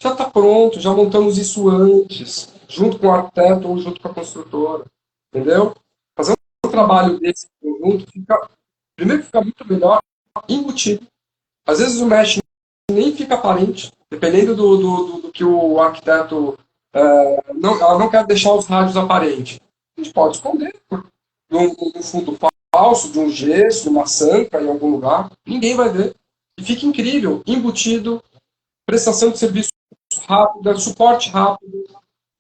Já está pronto, já montamos isso antes, junto com o arquiteto ou junto com a construtora. Entendeu? Fazer um trabalho desse conjunto, primeiro fica muito melhor embutido. Às vezes o mesh nem fica aparente, dependendo do que o arquiteto ela não quer deixar os rádios aparentes. A gente pode esconder num fundo falso, de um gesso, de uma sanca em algum lugar. Ninguém vai ver. E fica incrível, embutido, prestação de serviço rápida, suporte rápido,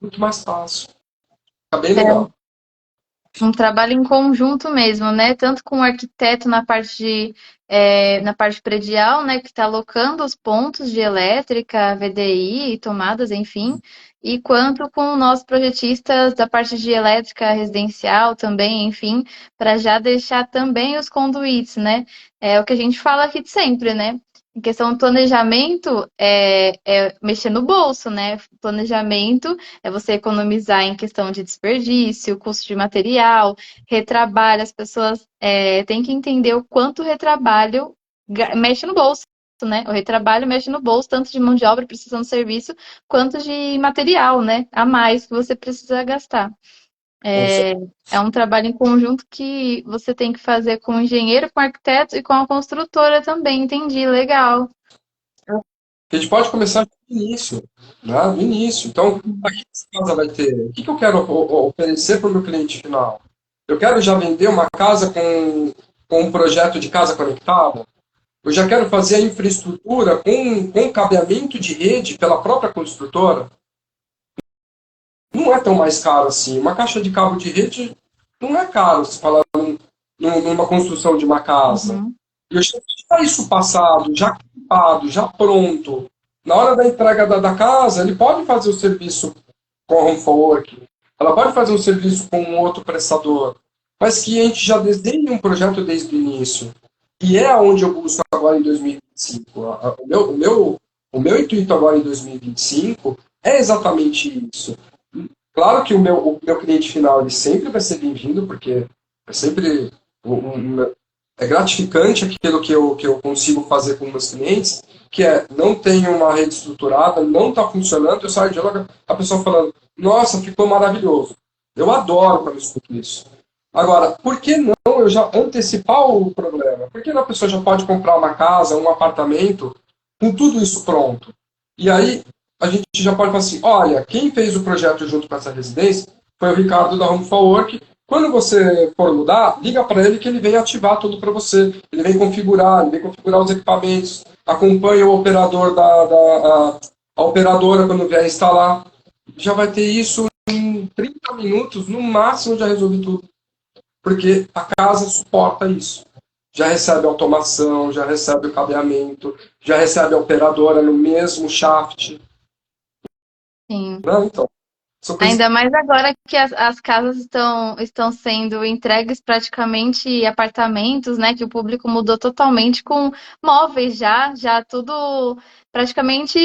muito mais fácil. Fica bem legal. Um trabalho em conjunto mesmo, né? Tanto com o arquiteto na parte predial, né? Que está alocando os pontos de elétrica, VDI e tomadas, enfim, e quanto com nós projetistas da parte de elétrica residencial também, enfim, para já deixar também os conduítes, né? É o que a gente fala aqui de sempre, né? Em questão do planejamento, é mexer no bolso, né? Planejamento é você economizar em questão de desperdício, custo de material, retrabalho. As pessoas têm que entender o quanto o retrabalho mexe no bolso. né? O retrabalho mexe no bolso, tanto de mão de obra precisando de serviço, quanto de material, né? A mais que você precisa gastar. Com certeza. É um trabalho em conjunto que você tem que fazer com o engenheiro, com o arquiteto e com a construtora também. Entendi, legal. A gente pode começar no início, né? No início. Então, aqui essa casa vai ter. O que que eu quero oferecer para o meu cliente final? Eu quero já vender uma casa com um projeto de casa conectada. Eu já quero fazer a infraestrutura com cabeamento de rede pela própria construtora. Não é tão mais caro assim. Uma caixa de cabo de rede não é caro se falar numa construção de uma casa. Uhum. E eu já tinha isso passado, já equipado, já pronto. Na hora da entrega da casa, ele pode fazer o serviço com a Homefork, ela pode fazer um serviço com um outro prestador, mas que a gente já desenhe um projeto desde o início. E é onde eu busco agora em 2025. O meu intuito agora em 2025 é exatamente isso. Claro que o meu cliente final ele sempre vai ser bem-vindo, porque é sempre é gratificante aquilo que eu consigo fazer com meus clientes, que é, não tenho uma rede estruturada, não está funcionando, eu saio de lá, a pessoa falando, nossa, ficou maravilhoso. Eu adoro quando eu escuto isso. Agora, por que não eu já antecipar o problema? Por que a pessoa já pode comprar uma casa, um apartamento, com tudo isso pronto? E aí, a gente já pode falar assim, olha, quem fez o projeto junto com essa residência foi o Ricardo da Home for Work. Quando você for mudar, liga para ele que ele vem ativar tudo para você. Ele vem configurar os equipamentos, acompanha o operador a operadora quando vier instalar. Já vai ter isso em 30 minutos, no máximo já resolve tudo. Porque a casa suporta isso. Já recebe automação, já recebe o cabeamento, já recebe a operadora no mesmo shaft. Sim. Não, então, são coisas. Ainda mais agora que as casas estão sendo entregues praticamente apartamentos, né? Que o público mudou totalmente com móveis já tudo praticamente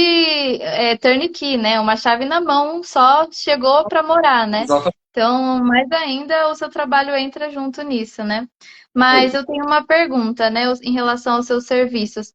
turnkey, né? Uma chave na mão só chegou para morar, né? Exatamente. Então, mais ainda o seu trabalho entra junto nisso, né? Mas eu tenho uma pergunta, né, em relação aos seus serviços.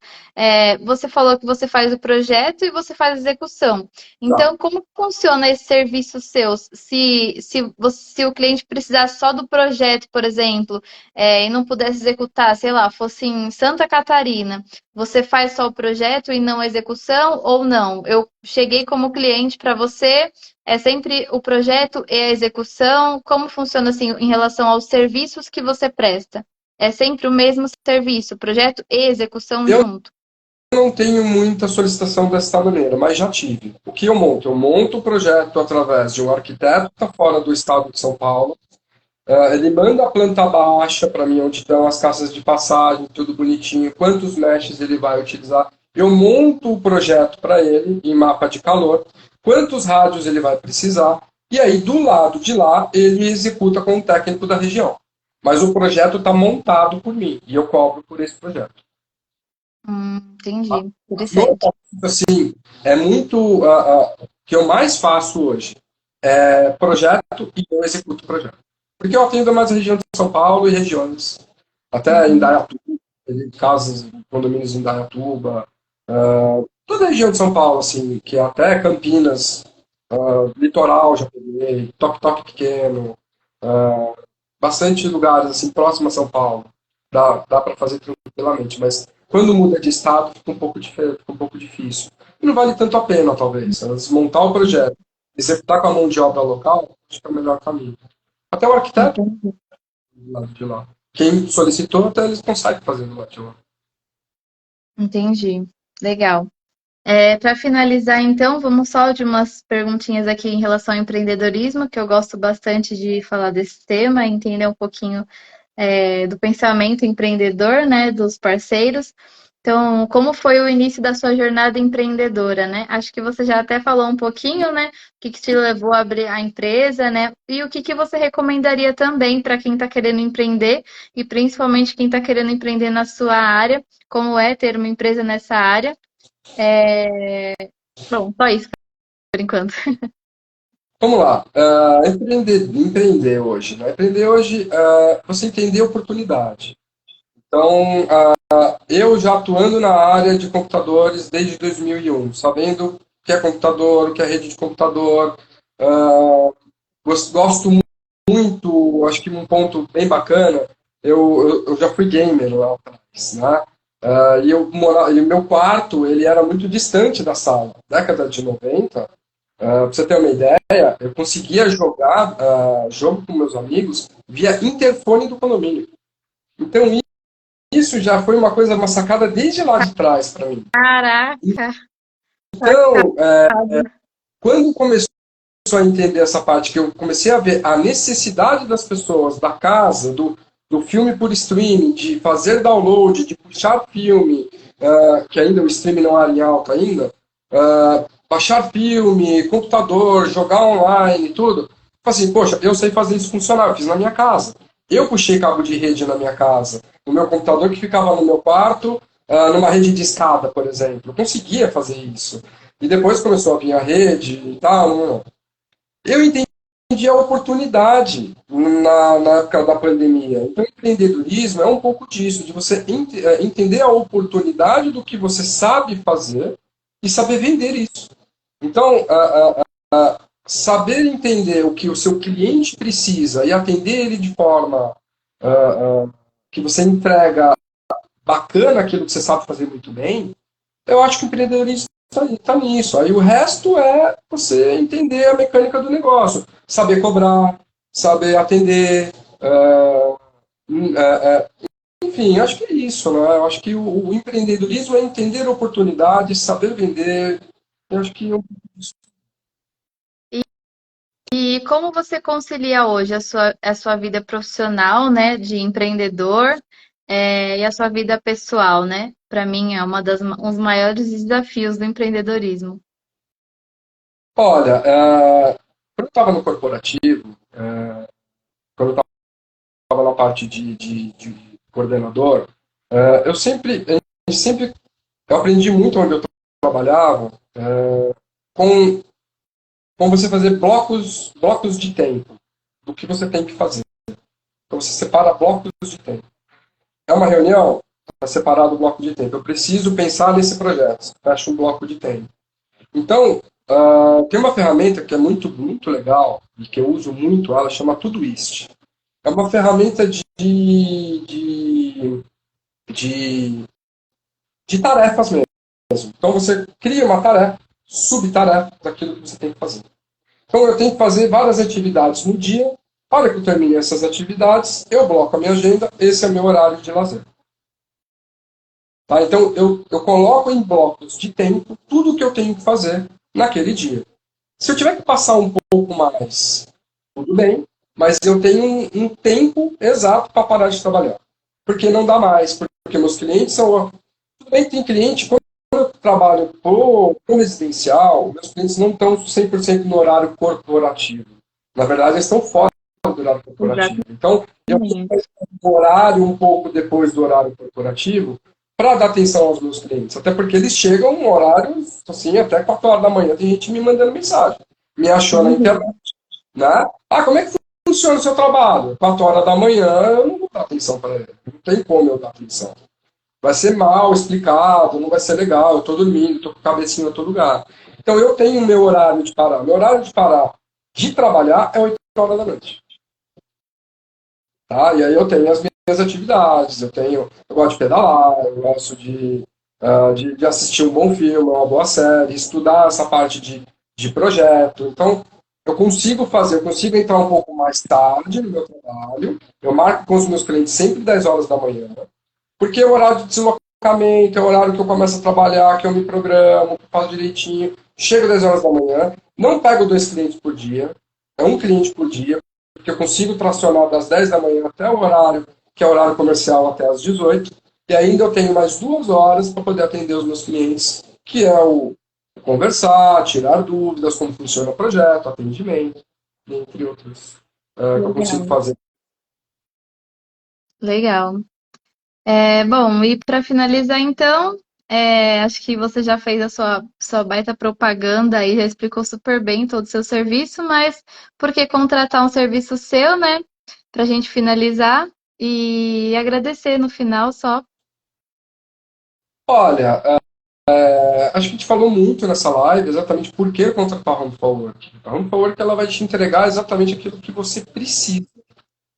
Você falou que você faz o projeto e você faz a execução. Tá. Então, como funciona esse serviço seus? Se o cliente precisar só do projeto, por exemplo, e não pudesse executar, sei lá, fosse em Santa Catarina, você faz só o projeto e não a execução ou não? Eu cheguei como cliente para você, é sempre o projeto e a execução? Como funciona assim em relação aos serviços que você presta? É sempre o mesmo serviço, projeto e execução Eu junto. não tenho muita solicitação dessa maneira, mas já tive. O que eu monto? Eu monto o projeto através de um arquiteto que está fora do estado de São Paulo. Ele manda a planta baixa para mim, onde estão as caixas de passagem, tudo bonitinho, quantos meshes ele vai utilizar. Eu monto o projeto para ele em mapa de calor, quantos rádios ele vai precisar, e aí do lado de lá ele executa com o técnico da região. Mas o projeto está montado por mim e eu cobro por esse projeto. Entendi. Meu Interessante. ponto, assim, é muito. O que eu mais faço hoje é projeto e eu executo o projeto. Porque eu atendo mais a região de São Paulo e regiões, até Uhum. Indaiatuba, casas, condomínios em Indaiatuba, toda a região de São Paulo, assim, que até Campinas, litoral já peguei, toque-toque pequeno, ah, bastante lugares assim próximo a São Paulo. Dá para fazer tranquilamente, mas quando muda de estado fica um pouco diferente, fica um pouco difícil. E não vale tanto a pena, talvez. Desmontar o projeto, executar com a mão de obra local, acho que é o melhor caminho. Até o arquiteto Entendi. do lado de lá. Quem solicitou, até eles conseguem fazer do lado de lá. Entendi. Legal. Para finalizar, então, vamos só de umas perguntinhas aqui em relação ao empreendedorismo, que eu gosto bastante de falar desse tema, entender um pouquinho do pensamento empreendedor, né, dos parceiros. Então, como foi o início da sua jornada empreendedora, né? Acho que você já até falou um pouquinho, né? O que que te levou a abrir a empresa, né? E o que que você recomendaria também para quem está querendo empreender e principalmente quem está querendo empreender na sua área, como é ter uma empresa nessa área. Bom, só isso por enquanto. Vamos lá. Empreender hoje. Né? Empreender hoje, você entender a oportunidade. Então, eu já atuando na área de computadores desde 2001, sabendo o que é computador, o que é rede de computador, uh, gosto muito, acho que um ponto bem bacana, eu já fui gamer lá atrás, né? E meu quarto, ele era muito distante da sala. Década de 90, pra você ter uma ideia, eu conseguia jogar jogo com meus amigos via interfone do condomínio. Então isso já foi uma coisa, uma sacada desde lá de trás para mim. Caraca, Então, quando começou a entender essa parte, que eu comecei a ver a necessidade das pessoas, da casa, do filme por streaming, de fazer download, de puxar filme, que ainda o streaming não era em alta ainda, baixar filme, computador, jogar online, tudo. Falei assim, poxa, eu sei fazer isso funcionar, eu fiz na minha casa. Eu puxei cabo de rede na minha casa, no meu computador que ficava no meu quarto, numa rede de escada, por exemplo. Eu conseguia fazer isso. E depois começou a vir a rede e tal. Eu entendi a oportunidade na época da pandemia. Então, empreendedorismo é um pouco disso, de você entender a oportunidade do que você sabe fazer e saber vender isso. Então, saber entender o que o seu cliente precisa e atender ele de forma que você entrega bacana aquilo que você sabe fazer muito bem, eu acho que o empreendedorismo está nisso. Aí o resto é você entender a mecânica do negócio, saber cobrar, saber atender. Enfim, acho que é isso, né? Eu acho que o empreendedorismo é entender oportunidades, saber vender. Eu acho que e como você concilia hoje a sua vida profissional, né, de empreendedor, e a sua vida pessoal, né? Para mim é um dos maiores desafios do empreendedorismo. olha, quando eu estava no corporativo, quando eu estava na parte de coordenador, eu sempre, a gente sempre, eu aprendi muito onde eu trabalhava, com com você fazer blocos de tempo do que você tem que fazer. Então você separa blocos de tempo. É uma reunião, está separado o bloco de tempo. Eu preciso pensar nesse projeto. Fecha um bloco de tempo. Então, tem uma ferramenta que é muito legal e que eu uso muito, ela chama Todoist. É uma ferramenta de, de tarefas mesmo. Então você cria uma tarefa, subtarefa daquilo que você tem que fazer. Então eu tenho que fazer várias atividades no dia. Para que eu termine essas atividades, eu bloco a minha agenda, esse é o meu horário de lazer. Tá? Então eu coloco em blocos de tempo tudo o que eu tenho que fazer naquele dia. Se eu tiver que passar um pouco mais, tudo bem, mas eu tenho um tempo exato para parar de trabalhar. Porque não dá mais, porque meus clientes são. Tudo bem que tem cliente, quando eu trabalho pro residencial, meus clientes não estão 100% no horário corporativo. Na verdade, eles estão fora do horário corporativo. Então, eu tenho Exatamente. um horário um pouco depois do horário corporativo para dar atenção aos meus clientes. Até porque eles chegam um horário, assim, até 4 horas da manhã, tem gente me mandando mensagem. Me achou na internet, né? Como é que funciona o seu trabalho? 4 horas da manhã, eu não vou dar atenção para ele. Não tem como eu dar atenção. Vai ser mal explicado, não vai ser legal, eu estou dormindo, estou com a cabecinha em outro lugar. Então eu tenho o meu horário de parar. Meu horário de parar de trabalhar é 8 horas da noite. Tá? E aí eu tenho as minhas atividades, eu gosto de pedalar, eu gosto de assistir um bom filme, uma boa série, estudar essa parte de projeto. Então, eu consigo entrar um pouco mais tarde no meu trabalho, eu marco com os meus clientes sempre 10 horas da manhã, porque é o horário de deslocamento, é o horário que eu começo a trabalhar, que eu me programo, que eu faço direitinho, chego 10 horas da manhã, não pego 2 clientes por dia, é um cliente por dia, porque eu consigo tracionar das 10 da manhã até o horário, que é o horário comercial, até as 18, e ainda eu tenho mais 2 horas para poder atender os meus clientes, que é o conversar, tirar dúvidas, como funciona o projeto, atendimento, entre outros, que eu consigo Legal. fazer. Legal. Bom, e para finalizar, então, acho que você já fez a sua baita propaganda e já explicou super bem todo o seu serviço, mas por que contratar um serviço seu, né? Para a gente finalizar e agradecer no final só. Olha, acho que a gente falou muito nessa live exatamente por que contratar a Home for Work. A Home for Work ela vai te entregar exatamente aquilo que você precisa.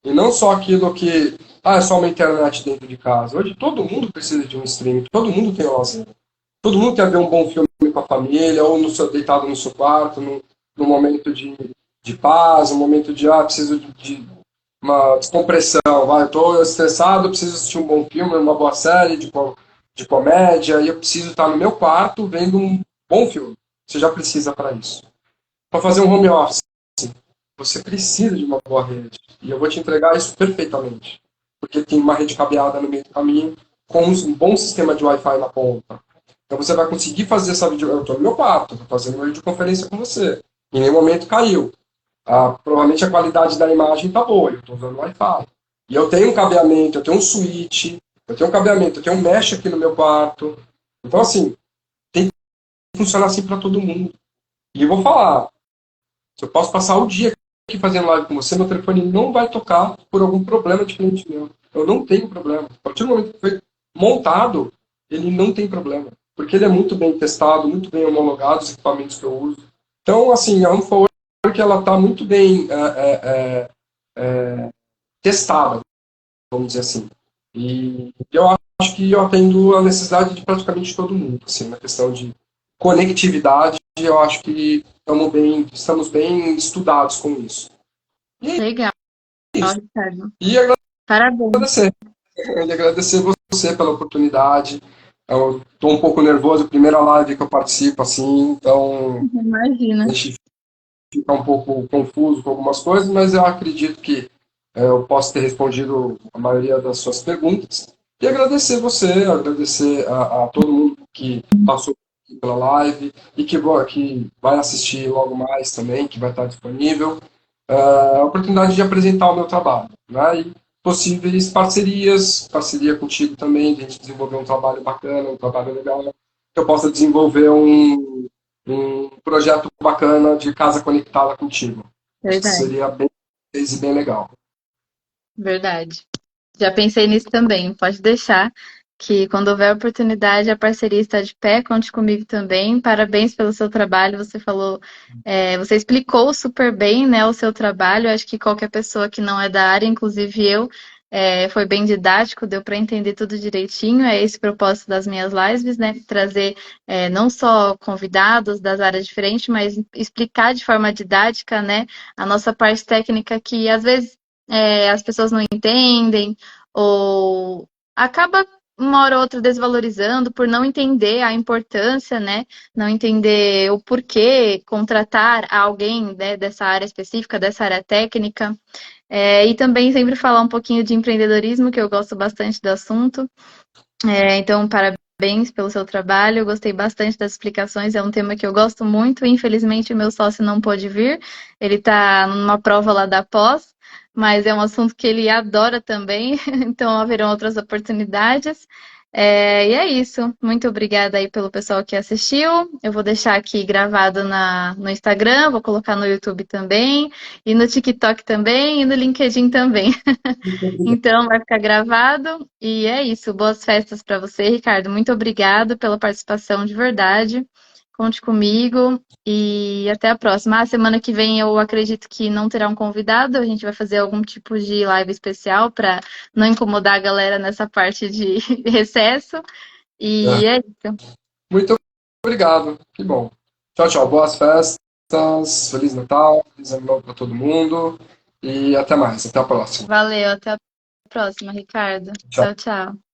E não só aquilo que, é só uma internet dentro de casa. Hoje todo mundo precisa de um streaming, todo mundo tem um lazer. Todo mundo quer ver um bom filme com a família, ou no seu, deitado no seu quarto, no momento de paz, um momento de, preciso de uma descompressão, vai, eu estou estressado, eu preciso assistir um bom filme, uma boa série de comédia, e eu preciso estar no meu quarto vendo um bom filme. Você já precisa para isso. Para fazer um home office, você precisa de uma boa rede. E eu vou te entregar isso perfeitamente. Porque tem uma rede cabeada no meio do caminho, com um bom sistema de Wi-Fi na ponta. Então você vai conseguir fazer essa vídeo. Eu estou no meu quarto, estou fazendo uma videoconferência com você. Em nenhum momento caiu. Provavelmente a qualidade da imagem está boa, eu estou usando Wi-Fi. E eu tenho um cabeamento, eu tenho um switch, eu tenho um cabeamento, eu tenho um mesh aqui no meu quarto. Então, assim, tem que funcionar assim para todo mundo. E eu vou falar, se eu posso passar o dia aqui fazendo live com você, meu telefone não vai tocar por algum problema de cliente meu. Eu não tenho problema. A partir do momento que foi montado, ele não tem problema. Porque ele é muito bem testado, muito bem homologado, os equipamentos que eu uso. Então, assim, a Unforward ela está muito bem testada, vamos dizer assim. E eu acho que eu atendo a necessidade de praticamente todo mundo, assim, na questão de conectividade, eu acho que estamos bem estudados com isso. E é Legal, isso. Ricardo. E Parabéns. agradecer. E agradecer você pela oportunidade. Eu estou um pouco nervoso, primeira live que eu participo, assim, então Imagina. a gente fica um pouco confuso com algumas coisas, mas eu acredito que eu posso ter respondido a maioria das suas perguntas. E agradecer você, agradecer a todo mundo que passou pela live e que vai assistir logo mais também, que vai estar disponível. A oportunidade de apresentar o meu trabalho, né? E possíveis parcerias, parceria contigo também, de a gente desenvolver um trabalho bacana, um trabalho legal, que eu possa desenvolver um projeto bacana de casa conectada contigo. Acho que Verdade, seria bem legal. verdade. Já pensei nisso também. Pode deixar que quando houver oportunidade, a parceria está de pé. Conte comigo também. Parabéns pelo seu trabalho. Você falou, você explicou super bem, né, o seu trabalho. Acho que qualquer pessoa que não é da área, inclusive eu, foi bem didático, deu para entender tudo direitinho. É esse o propósito das minhas lives, né? Trazer não só convidados das áreas diferentes, mas explicar de forma didática, né, a nossa parte técnica que às vezes as pessoas não entendem ou acaba uma hora ou outra desvalorizando por não entender a importância, né? Não entender o porquê contratar alguém, né, dessa área específica, dessa área técnica. E também sempre falar um pouquinho de empreendedorismo, que eu gosto bastante do assunto. Então, parabéns pelo seu trabalho, eu gostei bastante das explicações, é um tema que eu gosto muito. Infelizmente, o meu sócio não pôde vir, ele está numa prova lá da pós, mas é um assunto que ele adora também, então haverão outras oportunidades. E é isso. Muito obrigada aí pelo pessoal que assistiu. Eu vou deixar aqui gravado no Instagram, vou colocar no YouTube também, e no TikTok também, e no LinkedIn também. Então, vai ficar gravado. E é isso. Boas festas para você, Ricardo. Muito obrigado pela participação de verdade. Conte comigo e até a próxima. Semana que vem eu acredito que não terá um convidado. A gente vai fazer algum tipo de live especial para não incomodar a galera nessa parte de recesso. E É. é isso. Muito obrigado, que bom. Tchau, tchau. Boas festas, Feliz Natal, Feliz Ano Novo para todo mundo e até mais. Até a próxima. Valeu, até a próxima, Ricardo. Tchau. Tchau, tchau.